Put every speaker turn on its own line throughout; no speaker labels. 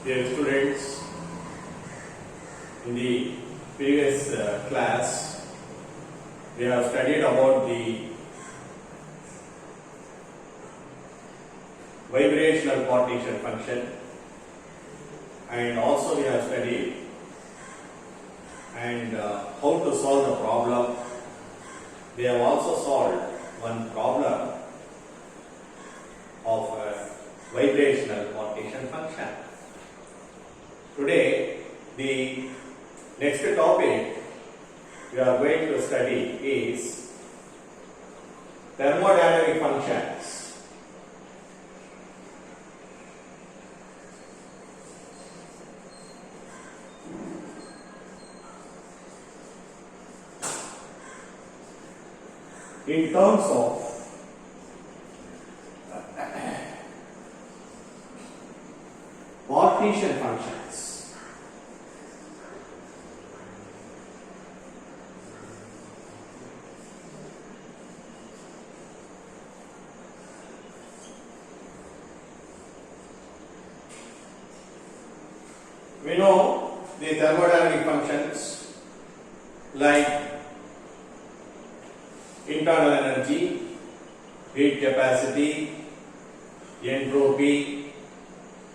Dear students, in the previous class, we have studied about the vibrational partition function, and also we have studied and how to solve the problem. We have also solved one problem of a vibrational partition function. Today, the next topic we are going to study is thermodynamic functions. In terms of partition functions. We know the thermodynamic functions like internal energy, heat capacity, entropy,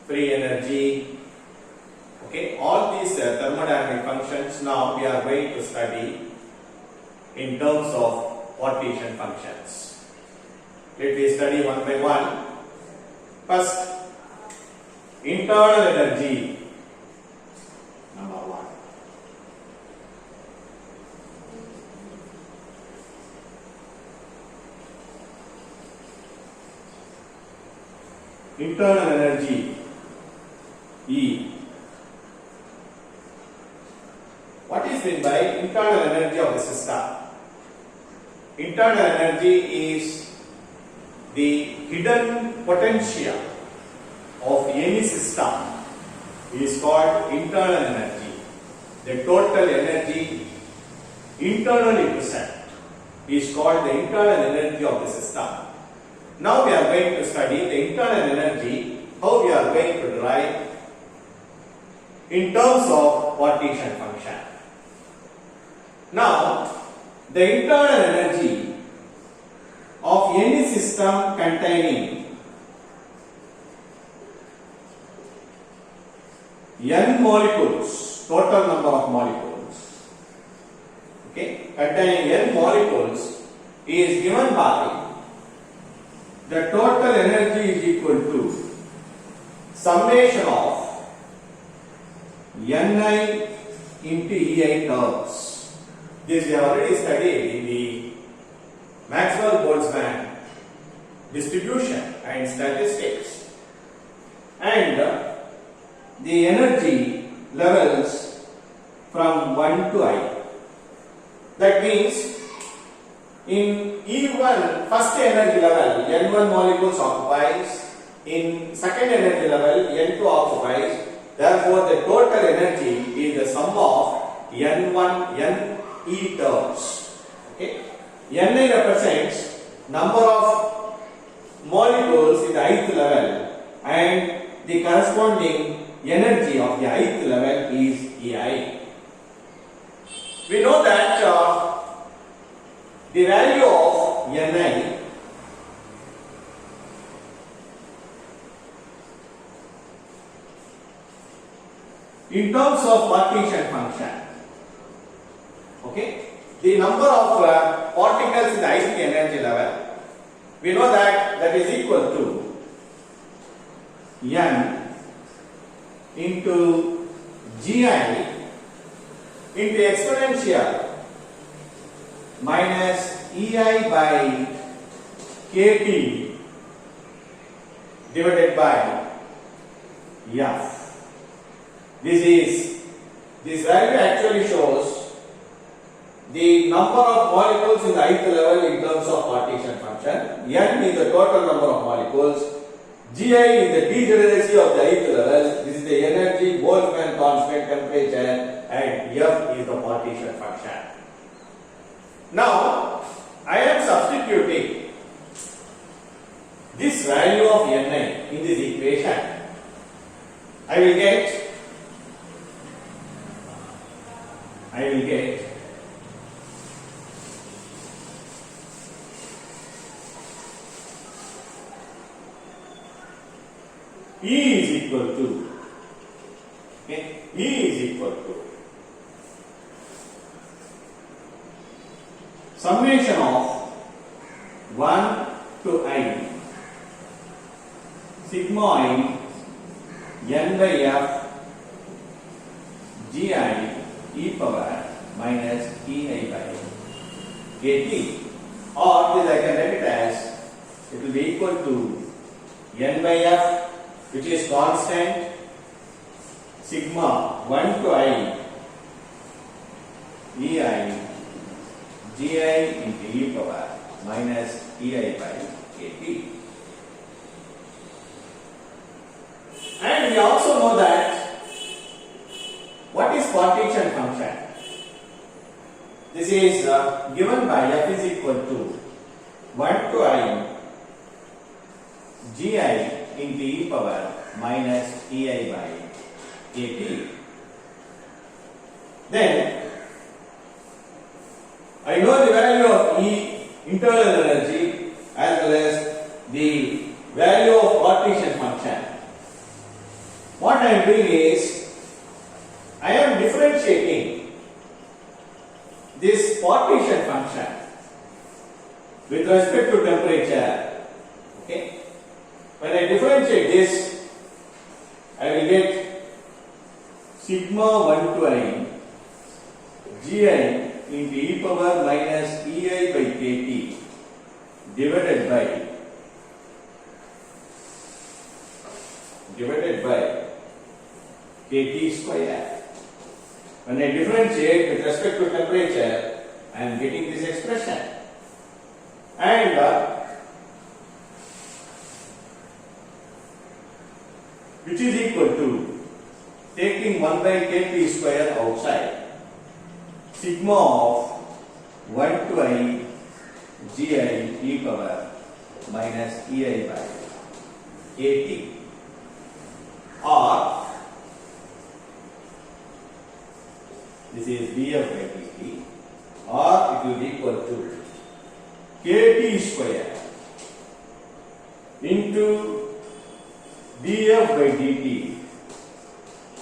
free energy. Okay, all these thermodynamic functions now we are going to study in terms of partition functions. Let me study one by one. First, internal energy. Number one. Internal energy E. What is meant by internal energy of the system? Internal energy is the hidden potential of any system is called internal energy. The total energy internally present is called the internal energy of the system. Now we are going to study the internal energy, how we are going to derive in terms of partition function. Now, the internal energy of any system containing n molecules, total number of molecules, okay, containing n molecules is given by the total energy is equal to summation of Ni into Ei terms. This we have already studied in the Maxwell-Boltzmann distribution and statistics, and the energy levels from 1 to I. That means in E1 first energy level N1 molecules occupies, in second energy level N2 occupies, therefore the total energy is the sum of N1 Ne terms. Okay, Ne represents number of molecules in the ith level and the corresponding energy of the ith level is Ei. We know that the value of Ni in terms of partition function, okay, the number of particles in the ith energy level, we know that is equal to N into Gi into exponential minus Ei by Kt divided by F. This value actually shows the number of molecules in the ith level in terms of partition function. N is the total number of molecules. Gi is the degeneracy of the ith level. This is the energy, Boltzmann constant, temperature, and F is the partition function. Now, I am substituting this value of Ni in this equation. I I will get E is equal to, okay, E is equal to summation of 1 to I sigma in n by f gi e power minus ei by kt, or this I can write it as, it will be equal to n by f, which is constant, sigma 1 to I ei gi into e power minus ei by kt. And we also know that what is partition function. This is given by f is equal to 1 to I gi into e power minus ei by kt. Then I know the value of E, internal energy, as well as the value of partition function. What I am doing is, I am differentiating this partition function with respect to temperature. Okay? When I differentiate this, I will get sigma 1 to I gi into e power minus ei by kt divided by kt square. When I differentiate with respect to temperature, I am getting this expression, and which is equal to, taking 1 by kt square outside, sigma of 1 to I gi e power minus ei by kt, or this is df by dt, or it will be equal to kt square into df by dt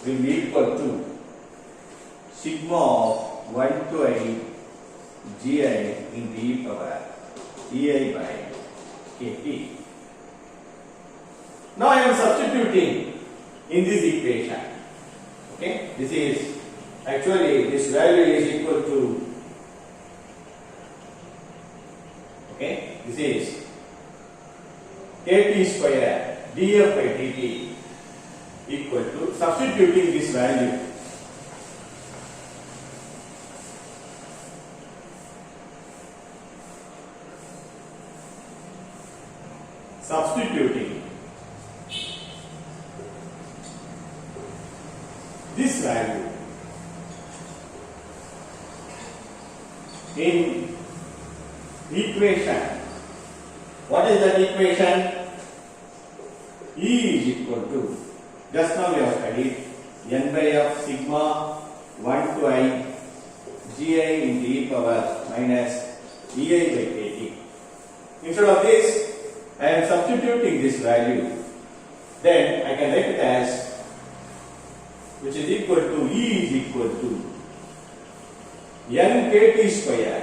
will be equal to sigma of 1 to I gi into e power ei by kt. Now I am substituting in this equation. Okay, this is actually, this value is equal to, okay, this is kt square df by dt equal to, substituting this value, substituting this value in equation. What is that equation? E is equal to, just now we have studied, n by f sigma 1 to I gi into e power minus ei by kt. Instead of this, I am substituting this value. Then I can write it as, which is equal to, E is equal to n kt square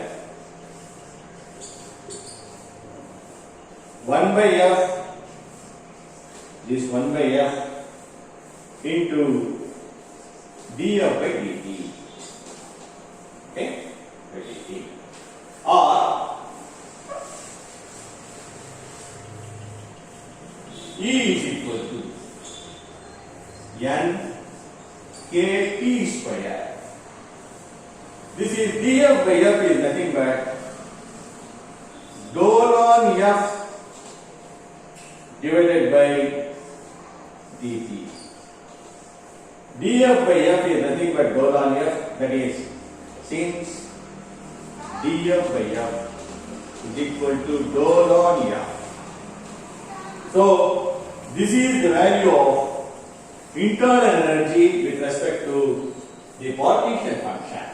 1 by f, this 1 by f into df by dt. Okay, by dt, or E is equal to n kt square. This is df by f is nothing but dou ln f divided by dt. df by f is nothing but dou ln f, that is, since df by f is equal to dou ln f. So this is the value of internal energy with respect to the partition function.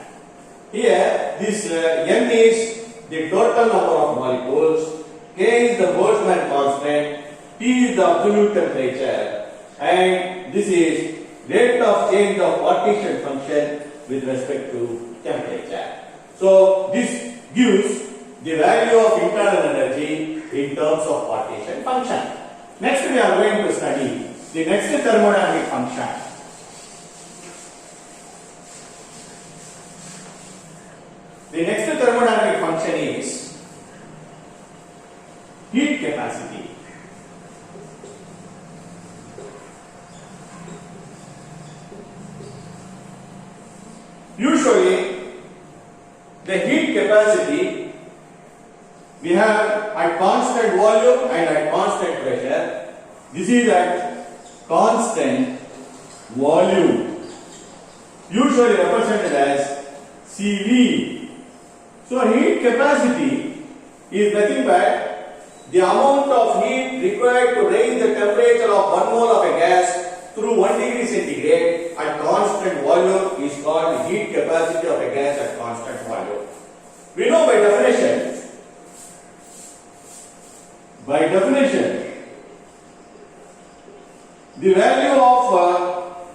Here, this n is the total number of molecules, k is the Boltzmann constant, T is the absolute temperature, and this is rate of change of partition function with respect to temperature. So, this gives the value of internal energy in terms of partition function. Next, we are going to study the next thermodynamic function. The next thermodynamic function is heat capacity. Usually, the heat capacity we have at constant volume and at constant pressure. This is at constant volume, usually represented as CV. So, heat capacity is nothing but the amount of heat required to raise the temperature of 1 mole of a gas through 1 degree centigrade at constant volume is called heat capacity of a gas at constant volume. We know by definition, the value of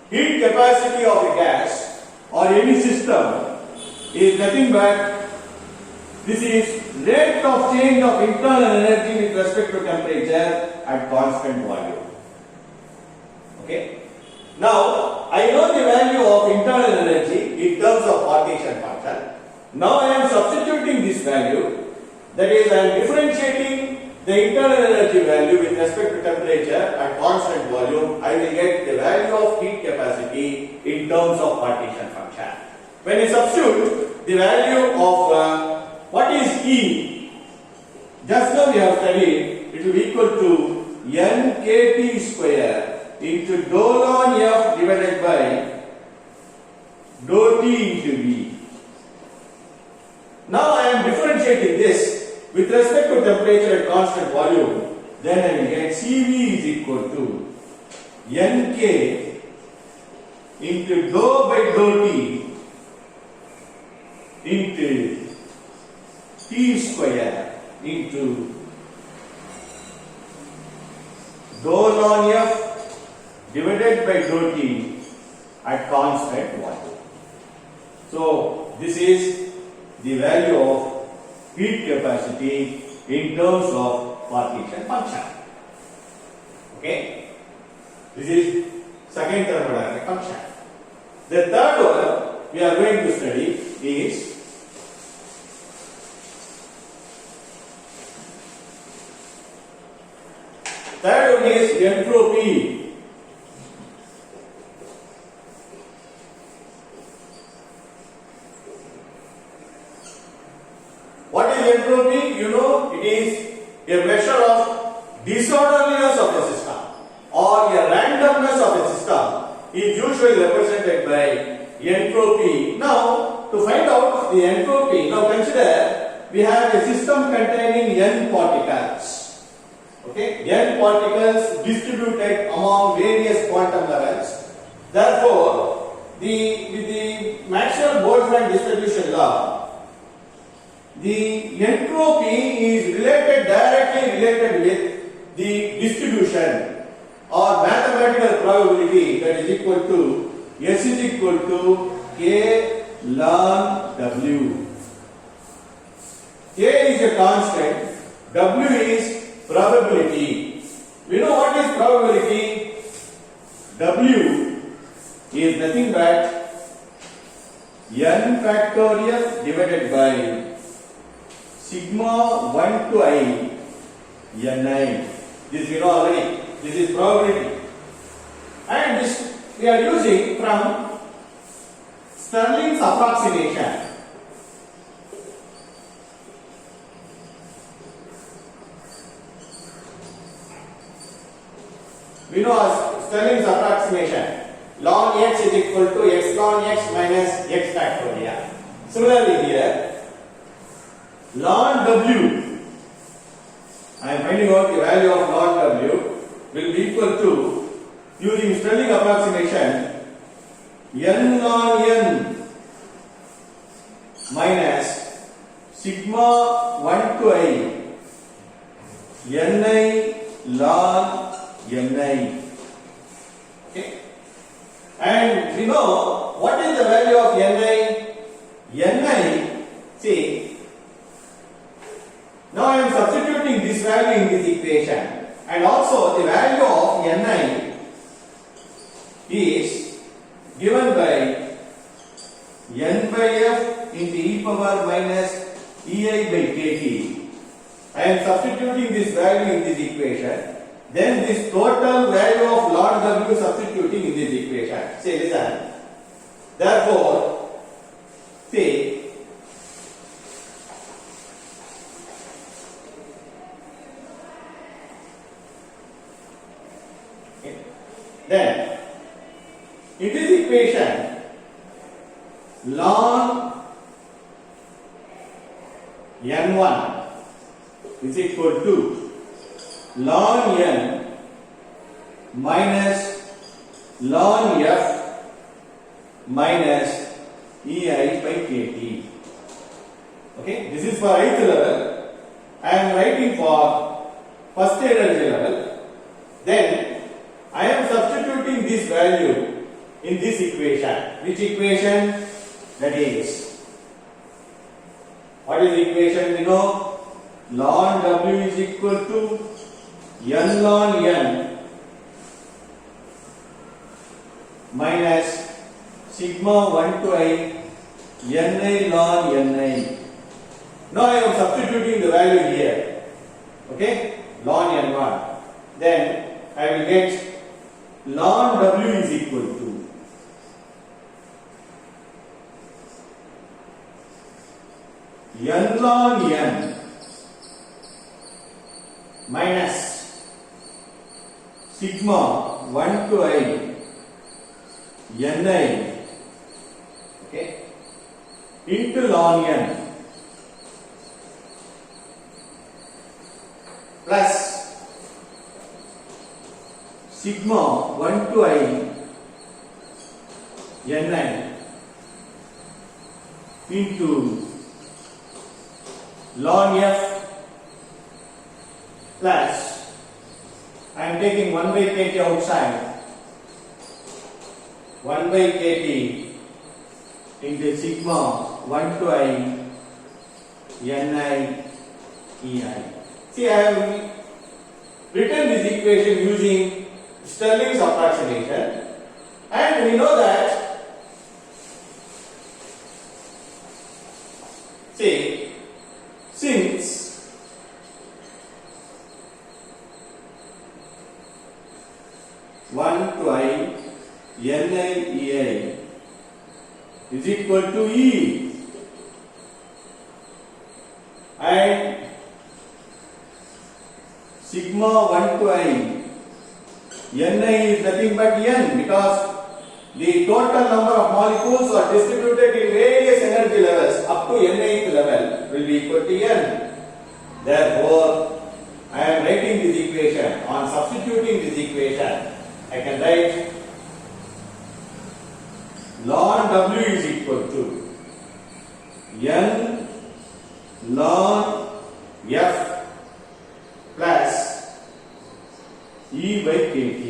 heat capacity of a gas or any system is nothing but this is rate of change of internal energy with respect to temperature at constant volume. Okay. Now, I know the value of internal energy in terms of partition function. Now, I am substituting this value, that is, I am differentiating the internal energy value with respect to temperature at constant volume. I will get the value of heat capacity in terms of partition function. When I substitute the value of what is E, just now we have studied, it will be equal to NKT square into dou ln F divided by dou T into V. Now I am differentiating this with respect to temperature at constant volume, then I will get CV is equal to NK into dou by dou T into T square into dou ln F divided by dou T at constant volume. So, this is the value of heat capacity in terms of partition function. Okay? This is second thermodynamic function. The third one we are going to study is entropy. What is entropy? You know, it is a measure of disorderliness of a system or a randomness of a system is usually represented by entropy. Now, to find out the entropy, now consider we have a system containing n particles. Okay, n particles distributed among various quantum levels. Therefore, with the Maxwell-Boltzmann distribution law, the entropy is directly related with the distribution or mathematical probability, that is equal to S is equal to K ln W. K is a constant, W is probability. We know what is probability? W is nothing but n factorial divided by sigma 1 to I ni. This we know already. This is probability. And this we are using from Stirling's approximation. We know as Stirling's approximation, ln x is equal to x ln x minus x factorial. Similarly here, ln w, I am finding out the value of ln w will be equal to using Stirling approximation, n ln n minus sigma 1 to I ni ln ni. Okay, and we know what is the value of ni. Ni, see, now I am substituting this value in this equation, and also the value of ni is given by n by f into e power minus ei by kt. I am substituting this value in this equation. Then this total value of log w substituting in this equation. Say, listen. Therefore, see, okay, then in this equation, ln n1 is equal to ln n minus ln f minus ei by kt. Okay, this is for ith level. I am writing for first energy level. Then I am substituting this value in this equation. Which equation? That is, what is the equation? We know ln w is equal to n ln n minus sigma 1 to I ni ln ni. Now I am substituting the value here. Okay, ln n1. Then I will get ln w is equal to n ln n minus sigma 1 to I ni, okay, into ln n plus sigma 1 to I ni into ln f plus, I am taking 1 by kt outside, 1 by kt into sigma 1 to I ni ei. See, I have written this equation using Stirling's approximation, and we know that, see, since one to I ni ei is equal to E, and sigma 1 to I ni is nothing but n, because the total number of molecules are distributed in various energy levels up to nth level will be equal to n. Therefore, I am writing this equation. On substituting this equation, I can write ln w is equal to n ln f plus E by kt.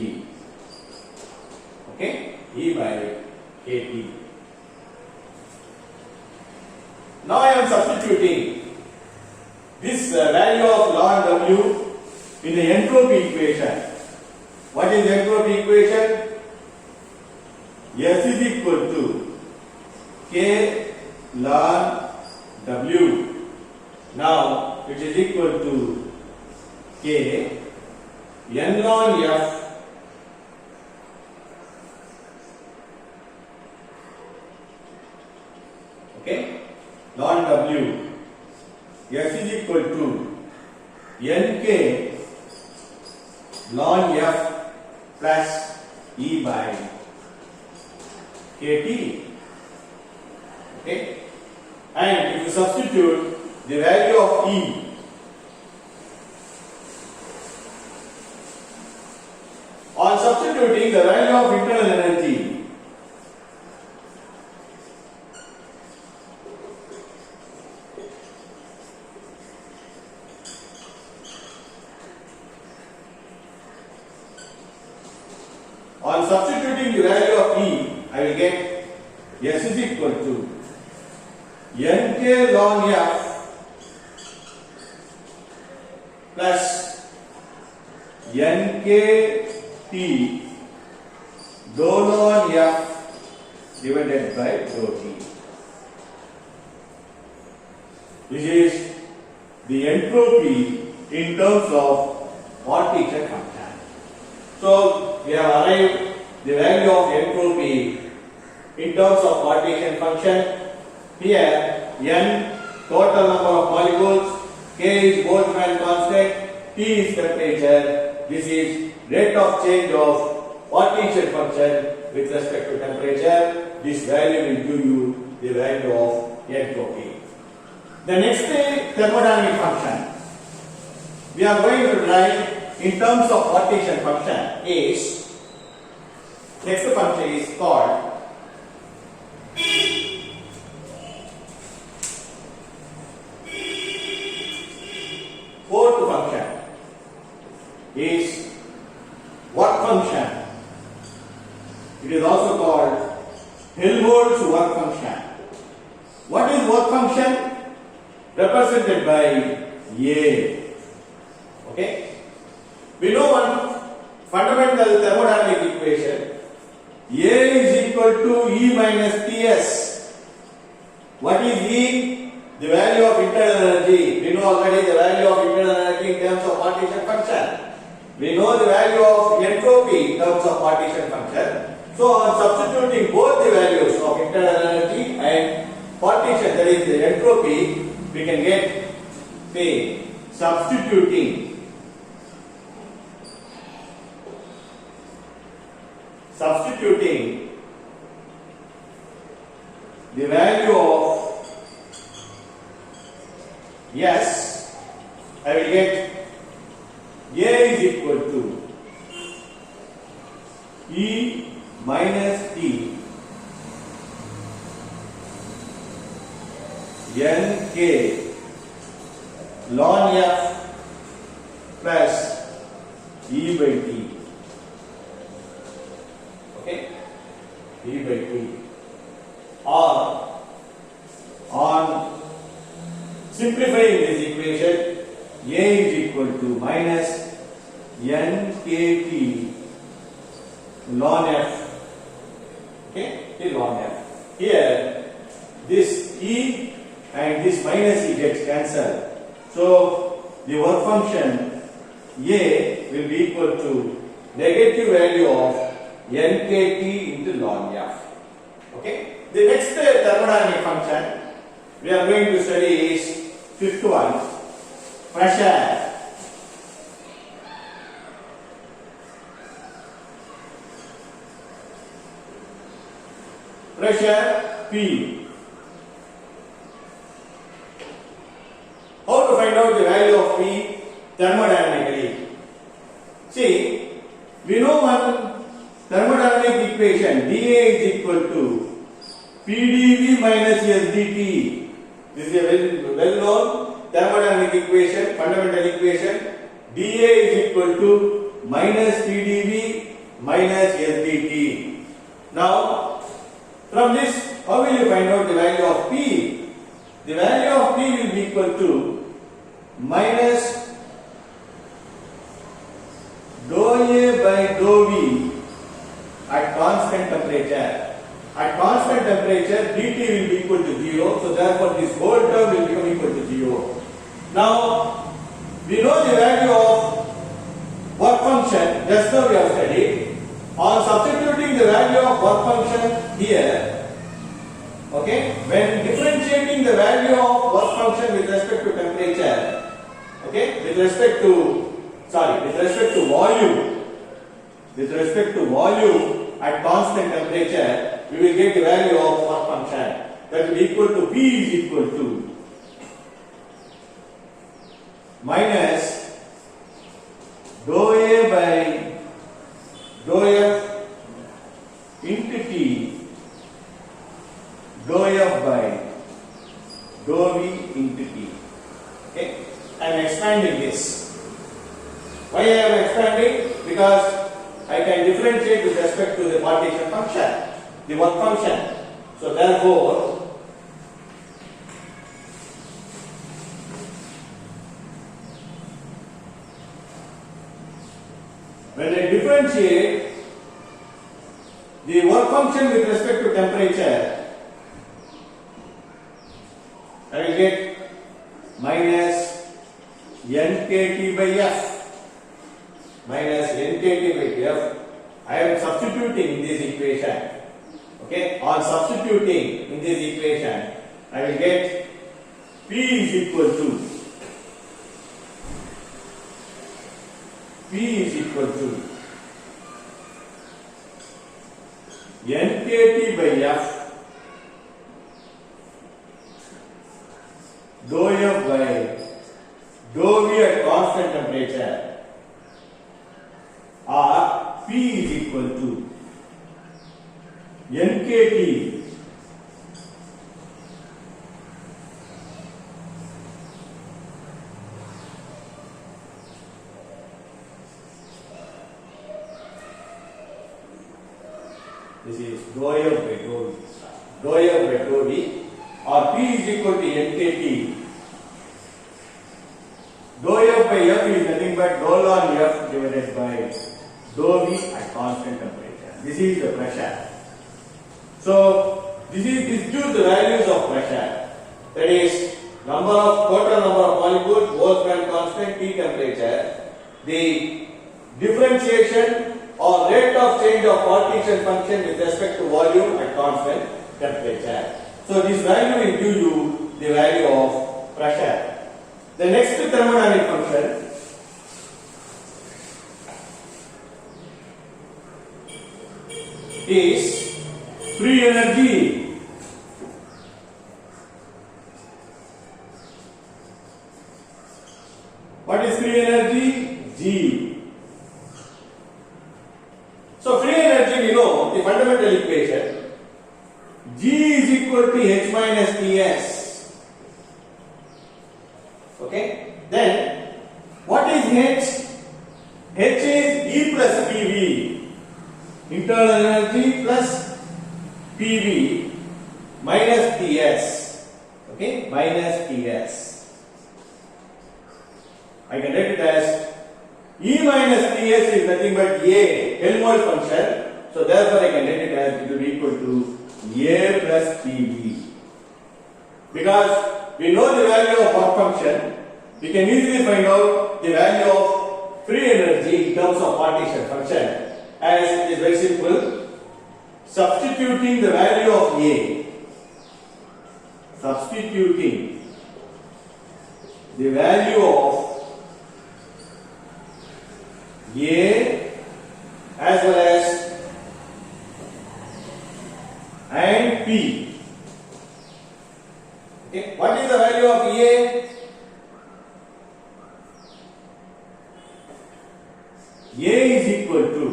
Okay, E by kt. Now I am substituting this value of ln w in the entropy equation. What is the entropy equation? S is equal to K ln w. Now it is equal to K n ln f okay, ln w. S is equal to nk ln f plus E by kt. Okay, and if you substitute the value of E on substituting substituting the value of internal energy on substituting the value of E, I will get S is equal to Nk ln F plus Nkt dou ln F divided by dou T. This is the entropy in terms of partition function. So we have arrived the value of entropy in terms of partition function. Here N total number of molecules, K is Boltzmann constant, T is temperature. This is rate of change of partition function with respect to temperature. This value will give you the value of entropy. The next thermodynamic function we are going to write in terms of partition function is, next function is called fourth function is work function. It is also called Helmholtz work function. What is work function? Represented by A. Okay? We know one fundamental thermodynamic equation. A is equal to E minus Ts. What is E? The value of internal energy. We know already the value of internal energy in terms of partition function. We know the value of entropy in terms of partition function. So on substituting both the values of internal energy and partition, that is the entropy, we can get, say, substituting the value of S, I will get A is equal to E minus T Nk ln F plus E by T. Okay? E by T. Or on simplifying this equation, A is equal to minus Nkt ln F. Okay? Ln F. Here, this E and this minus E gets cancelled. So, the work function A will be equal to negative value of Nkt into ln F. Okay? The next thermodynamic function we are going to study is fifth one, pressure. Pressure P. How to find out the value of P thermodynamically? See, we know one thermodynamic equation, dA is equal to PdV minus SdT. This is a well-known thermodynamic equation, fundamental equation. dA is equal to minus PdV minus SdT. Now, from this, how will you find out the value of P? The value of P will be equal to minus dou A by dou V at constant temperature. At constant temperature, dt will be equal to 0. So therefore, this whole term will become equal to 0. Now, we know the value of work function. Just now we have studied. On substituting the value of work function here, okay, when differentiating the value of work function with respect to temperature, okay, with respect to volume at constant temperature, we will get the value of work function. That will be equal to P is equal to minus dou A by dou F Why I am expanding? Because I can differentiate with respect to the partition function, the work function. So therefore, when I differentiate the work function with respect to temperature, I will get minus nkt by F. Minus nkt by F. I am substituting in this equation. Okay, on substituting in this equation, I will get P is equal to nkt by F dou F by dou V at constant temperature, or P is equal to nkt this is dou F by dou V, dou F by dou V, or P is equal to nkt. Dou F by F is nothing but dou ln F divided by dou V at constant temperature. This is the pressure. So this gives the values of pressure. That is total number of molecules, Boltzmann constant, T temperature. The differentiation or rate of change of partition function with respect to volume at constant temperature. So this value will give you the value of pressure. The next thermodynamic function is free energy. What is free energy? G. So free energy, we know the fundamental equation. G is equal to H minus Ts. Okay. Then what is H? H is E plus PV. Internal energy plus PV minus Ts. Okay. Minus Ts. I can write it as E minus Ts is nothing but A, Helmholtz function. So therefore I can write it as it will be equal to A plus PV. Because we know the value of work function, we can easily find out the value of free energy in terms of partition function, as it is very simple. Substituting the value of A, substituting the value of A as well as and P. Okay. What is the value of A? A is equal to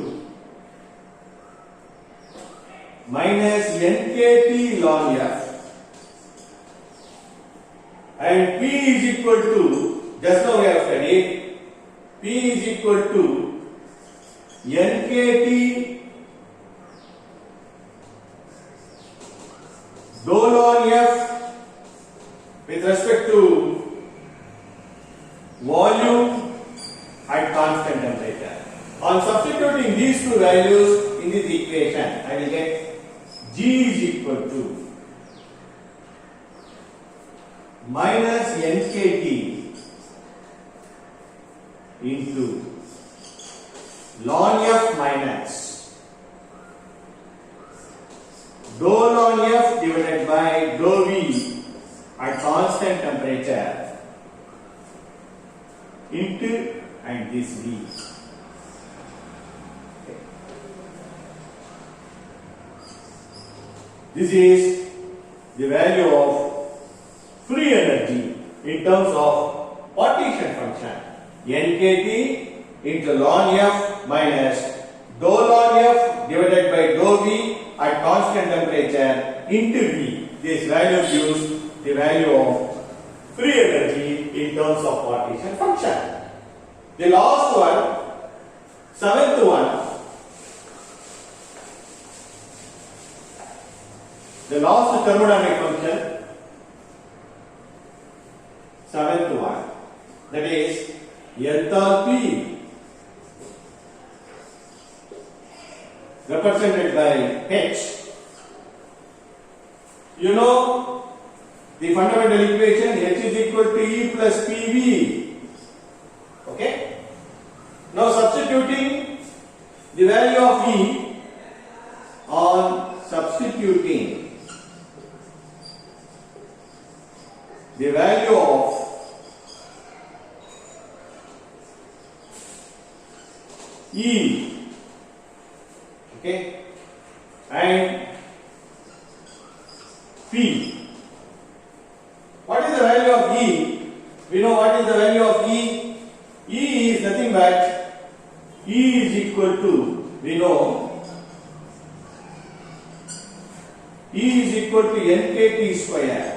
minus nkt ln F, and P is equal to, just now we have studied, P is equal to nkt dou ln F with respect to volume at constant temperature. On substituting these two values in this equation, I will get G is equal to minus nkt into ln F minus dou ln F divided by dou V at constant temperature into and this V. This is the value of free energy in terms of partition function. nkt into ln F minus dou ln F divided by dou V at constant temperature into V. This value gives the value of free energy in terms of partition function. The last one, seventh one. The last thermodynamic function, seventh one, that is enthalpy, represented by H. You know the fundamental equation, H is equal to E plus PV. Okay? Now substituting the value of E on substituting the value of E, okay, and P. What is the value of E? We know what is the value of E. E is nothing but E is equal to, we know, E is equal to NKT square.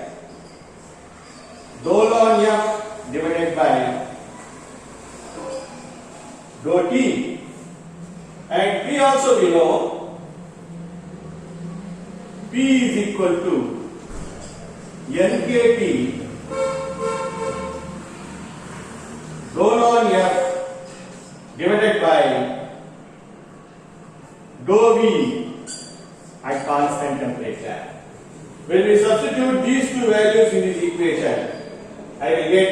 Dou ln F divided by dou T, and P also we know, P is equal to NKT dou ln F divided by dou V at constant temperature. When we substitute these two values in this equation, I will get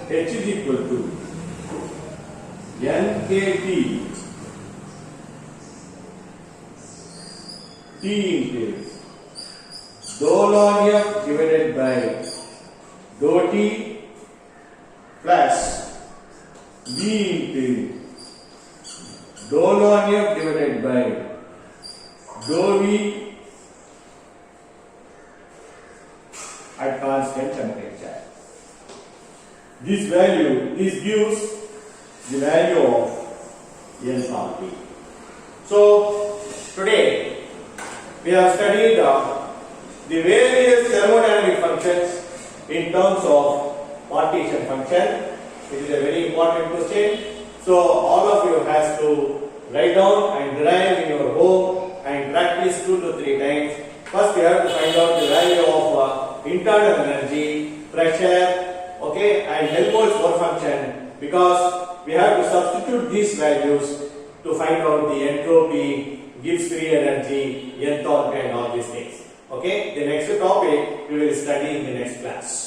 H is equal to NKT T into dou ln F divided by dou T plus V into dou ln F divided by dou V at constant temperature. This gives the value of enthalpy. So today we have studied the various thermodynamic functions in terms of partition function. It is a very important question. So all of you has to write down and derive in your home and practice 2 to 3 times. First, you have to find out the value of internal energy, pressure, okay, and Helmholtz work function, because we have to substitute these values to find out the entropy, Gibbs free energy, enthalpy, and all these things. Okay, the next topic we will study in the next class.